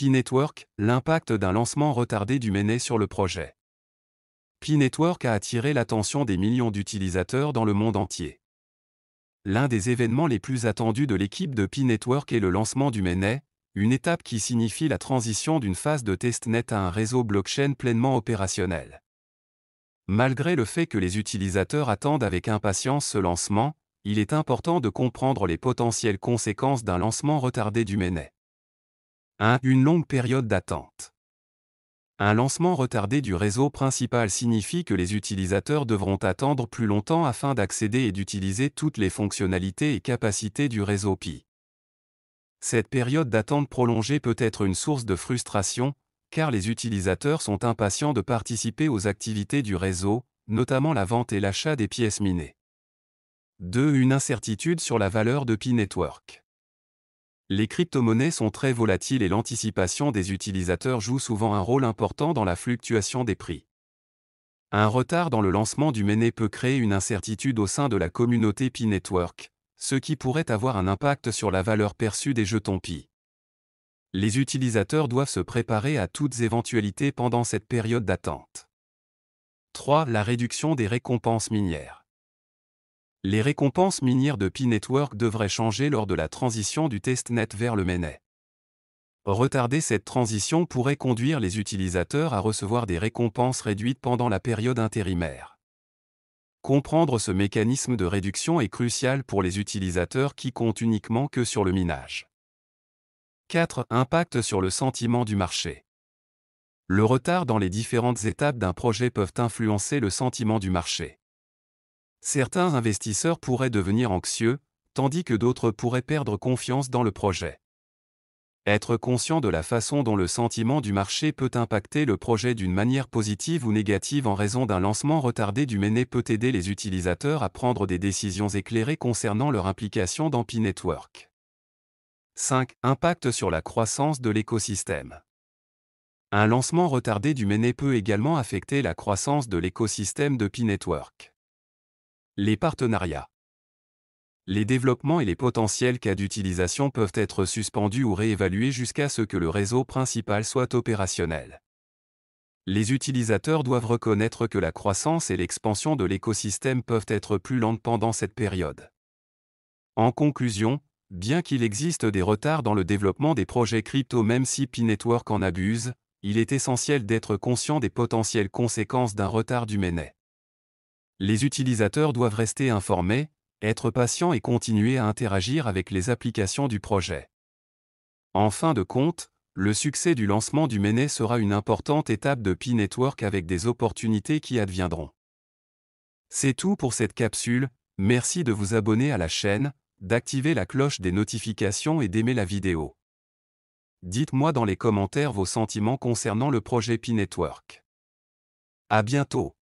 Pi-Network, l'impact d'un lancement retardé du mainnet sur le projet. Pi-Network a attiré l'attention des millions d'utilisateurs dans le monde entier. L'un des événements les plus attendus de l'équipe de Pi-Network est le lancement du mainnet, une étape qui signifie la transition d'une phase de testnet à un réseau blockchain pleinement opérationnel. Malgré le fait que les utilisateurs attendent avec impatience ce lancement, il est important de comprendre les potentielles conséquences d'un lancement retardé du mainnet. 1. Une longue période d'attente. Un lancement retardé du réseau principal signifie que les utilisateurs devront attendre plus longtemps afin d'accéder et d'utiliser toutes les fonctionnalités et capacités du réseau Pi. Cette période d'attente prolongée peut être une source de frustration, car les utilisateurs sont impatients de participer aux activités du réseau, notamment la vente et l'achat des pièces minées. 2. Une incertitude sur la valeur de Pi-Network. Les crypto-monnaies sont très volatiles et l'anticipation des utilisateurs joue souvent un rôle important dans la fluctuation des prix. Un retard dans le lancement du mainnet peut créer une incertitude au sein de la communauté Pi-Network, ce qui pourrait avoir un impact sur la valeur perçue des jetons Pi. Les utilisateurs doivent se préparer à toutes éventualités pendant cette période d'attente. 3. La réduction des récompenses minières. Les récompenses minières de Pi-Network devraient changer lors de la transition du testnet vers le mainnet. Retarder cette transition pourrait conduire les utilisateurs à recevoir des récompenses réduites pendant la période intérimaire. Comprendre ce mécanisme de réduction est crucial pour les utilisateurs qui comptent uniquement que sur le minage. 4. Impact sur le sentiment du marché. Le retard dans les différentes étapes d'un projet peuvent influencer le sentiment du marché. Certains investisseurs pourraient devenir anxieux, tandis que d'autres pourraient perdre confiance dans le projet. Être conscient de la façon dont le sentiment du marché peut impacter le projet d'une manière positive ou négative en raison d'un lancement retardé du mainnet peut aider les utilisateurs à prendre des décisions éclairées concernant leur implication dans Pi-Network. 5. Impact sur la croissance de l'écosystème. Un lancement retardé du mainnet peut également affecter la croissance de l'écosystème de Pi-Network. Les partenariats. Les développements et les potentiels cas d'utilisation peuvent être suspendus ou réévalués jusqu'à ce que le réseau principal soit opérationnel. Les utilisateurs doivent reconnaître que la croissance et l'expansion de l'écosystème peuvent être plus lentes pendant cette période. En conclusion, bien qu'il existe des retards dans le développement des projets crypto même si Pi-Network en abuse, il est essentiel d'être conscient des potentielles conséquences d'un retard du mainnet. Les utilisateurs doivent rester informés, être patients et continuer à interagir avec les applications du projet. En fin de compte, le succès du lancement du mainnet sera une importante étape de Pi-Network avec des opportunités qui adviendront. C'est tout pour cette capsule, merci de vous abonner à la chaîne, d'activer la cloche des notifications et d'aimer la vidéo. Dites-moi dans les commentaires vos sentiments concernant le projet Pi-Network. À bientôt.